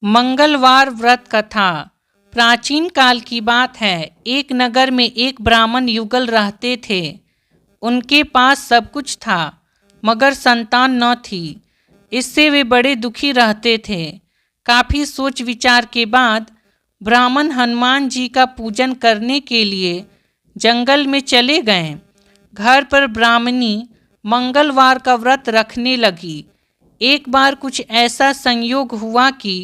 मंगलवार व्रत कथा। प्राचीन काल की बात है। एक नगर में एक ब्राह्मण युगल रहते थे। उनके पास सब कुछ था मगर संतान न थी। इससे वे बड़े दुखी रहते थे। काफ़ी सोच विचार के बाद ब्राह्मण हनुमान जी का पूजन करने के लिए जंगल में चले गए। घर पर ब्राह्मणी मंगलवार का व्रत रखने लगी। एक बार कुछ ऐसा संयोग हुआ कि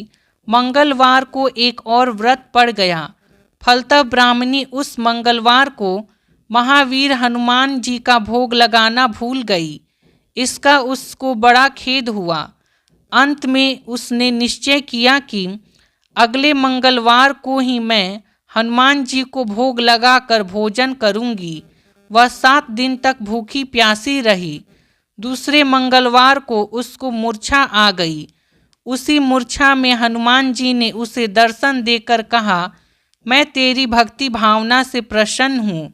मंगलवार को एक और व्रत पड़ गया। फलतः ब्राह्मणी उस मंगलवार को महावीर हनुमान जी का भोग लगाना भूल गई। इसका उसको बड़ा खेद हुआ। अंत में उसने निश्चय किया कि अगले मंगलवार को ही मैं हनुमान जी को भोग लगाकर भोजन करूंगी। वह 7 दिन तक भूखी प्यासी रही। दूसरे मंगलवार को उसको मूर्छा आ गई। उसी मूर्छा में हनुमान जी ने उसे दर्शन देकर कहा, मैं तेरी भक्ति भावना से प्रसन्न हूँ।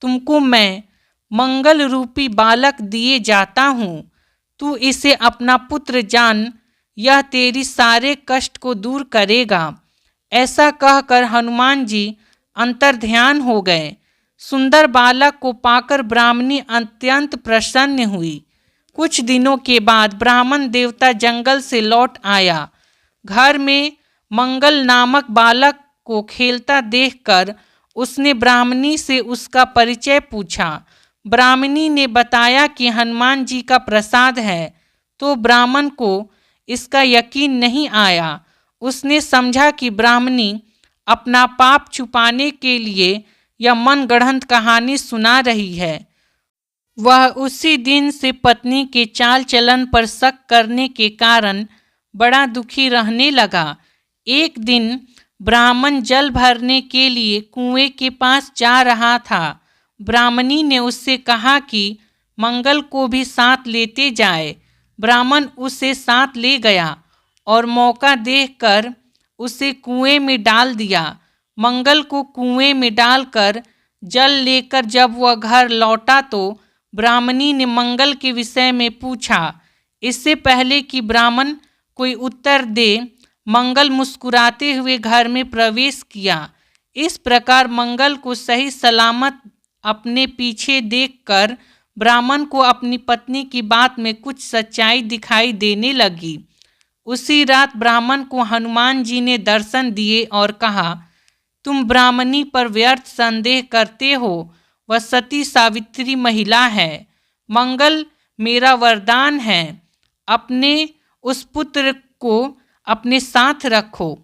तुमको मैं मंगल रूपी बालक दिए जाता हूँ। तू इसे अपना पुत्र जान, यह तेरी सारे कष्ट को दूर करेगा। ऐसा कहकर हनुमान जी अंतर्ध्यान हो गए। सुंदर बालक को पाकर ब्राह्मणी अत्यंत प्रसन्न हुई। कुछ दिनों के बाद ब्राह्मण देवता जंगल से लौट आया। घर में मंगल नामक बालक को खेलता देखकर उसने ब्राह्मणी से उसका परिचय पूछा। ब्राह्मणी ने बताया कि हनुमान जी का प्रसाद है। तो ब्राह्मण को इसका यकीन नहीं आया। उसने समझा कि ब्राह्मणी अपना पाप छुपाने के लिए यह मनगढ़ंत कहानी सुना रही है। वह उसी दिन से पत्नी के चाल चलन पर शक करने के कारण बड़ा दुखी रहने लगा। एक दिन ब्राह्मण जल भरने के लिए कुएं के पास जा रहा था। ब्राह्मणी ने उससे कहा कि मंगल को भी साथ लेते जाए। ब्राह्मण उसे साथ ले गया और मौका देखकर उसे कुएं में डाल दिया। मंगल को कुएं में डालकर जल लेकर जब वह घर लौटा तो ब्राह्मणी ने मंगल के विषय में पूछा। इससे पहले कि ब्राह्मण कोई उत्तर दे, मंगल मुस्कुराते हुए घर में प्रवेश किया। इस प्रकार मंगल को सही सलामत अपने पीछे देखकर ब्राह्मण को अपनी पत्नी की बात में कुछ सच्चाई दिखाई देने लगी। उसी रात ब्राह्मण को हनुमान जी ने दर्शन दिए और कहा, तुम ब्राह्मणी पर व्यर्थ संदेह करते हो। वह सती सावित्री महिला है। मंगल मेरा वरदान है। अपने उस पुत्र को अपने साथ रखो।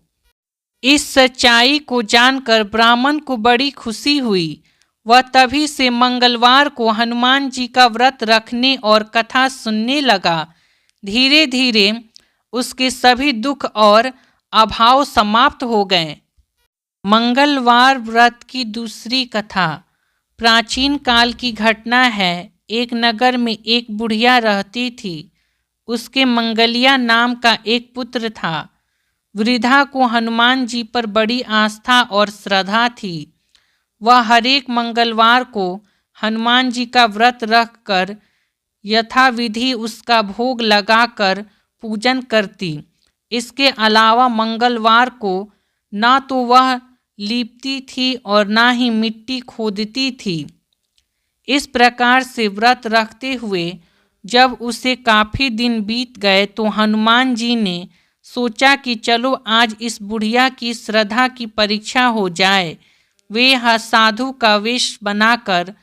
इस सच्चाई को जानकर ब्राह्मण को बड़ी खुशी हुई। वह तभी से मंगलवार को हनुमान जी का व्रत रखने और कथा सुनने लगा। धीरे धीरे उसके सभी दुख और अभाव समाप्त हो गए। मंगलवार व्रत की दूसरी कथा। प्राचीन काल की घटना है। एक नगर में एक बुढ़िया रहती थी। उसके मंगलिया नाम का एक पुत्र था। वृद्धा को हनुमान जी पर बड़ी आस्था और श्रद्धा थी। वह हरेक मंगलवार को हनुमान जी का व्रत रखकर यथाविधि उसका भोग लगाकर पूजन करती। इसके अलावा मंगलवार को ना तो वह लीपती थी और ना ही मिट्टी खोदती थी। इस प्रकार से व्रत रखते हुए जब उसे काफ़ी दिन बीत गए तो हनुमान जी ने सोचा कि चलो आज इस बुढ़िया की श्रद्धा की परीक्षा हो जाए। वे साधु का वेश बनाकर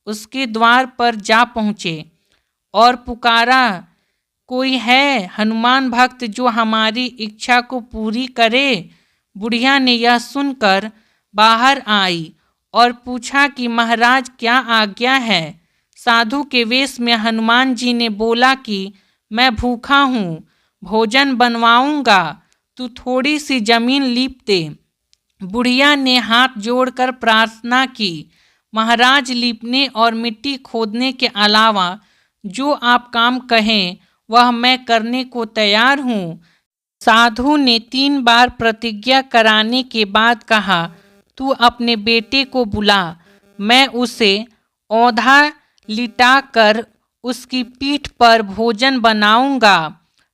उसके द्वार पर जा पहुँचे और पुकारा, कोई है हनुमान भक्त जो हमारी इच्छा को पूरी करे। बुढ़िया ने यह सुनकर बाहर आई और पूछा कि महाराज क्या आज्ञा है। साधु के वेश में हनुमान जी ने बोला कि मैं भूखा हूँ, भोजन बनवाऊंगा, तू थोड़ी सी जमीन लीप दे। बुढ़िया ने हाथ जोड़कर प्रार्थना की, महाराज लीपने और मिट्टी खोदने के अलावा जो आप काम कहें वह मैं करने को तैयार हूँ। साधु ने 3 बार प्रतिज्ञा कराने के बाद कहा, तू अपने बेटे को बुला, मैं उसे औंधा लिटाकर उसकी पीठ पर भोजन बनाऊंगा।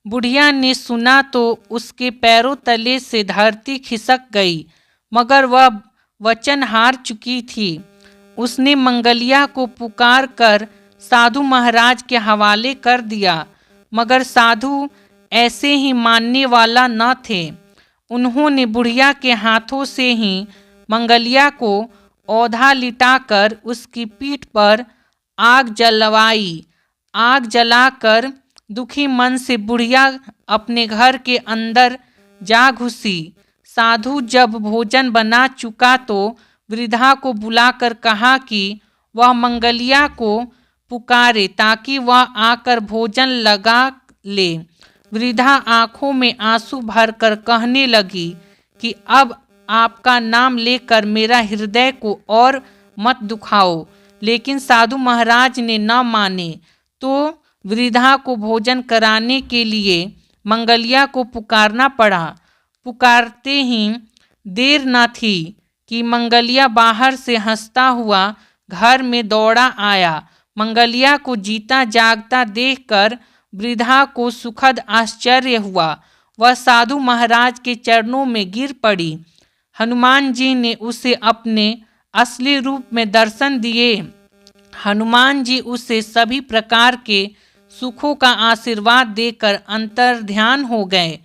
बुढ़िया ने सुना तो उसके पैरों तले से धरती खिसक गई, मगर वह वचन हार चुकी थी। उसने मंगलिया को पुकार कर साधु महाराज के हवाले कर दिया, मगर साधु ऐसे ही मानने वाला न थे। उन्होंने बुढ़िया के हाथों से ही मंगलिया को औधा लिटाकर उसकी पीठ पर आग जलवाई। आग जलाकर दुखी मन से बुढ़िया अपने घर के अंदर जा घुसी। साधु जब भोजन बना चुका तो वृद्धा को बुलाकर कहा कि वह मंगलिया को पुकारे ताकि वह आकर भोजन लगा ले। वृद्धा आंखों में आंसू भरकर कहने लगी कि अब आपका नाम लेकर मेरा हृदय को और मत दुखाओ। लेकिन साधु महाराज ने न माने, तो वृद्धा को भोजन कराने के लिए मंगलिया को पुकारना पड़ा। पुकारते ही देर न थी कि मंगलिया बाहर से हंसता हुआ घर में दौड़ा आया। मंगलिया को जीता जागता देखकर वृद्धा को सुखद आश्चर्य हुआ। वह साधु महाराज के चरणों में गिर पड़ी। हनुमान जी ने उसे अपने असली रूप में दर्शन दिए। हनुमान जी उसे सभी प्रकार के सुखों का आशीर्वाद देकर अंतर्ध्यान हो गए।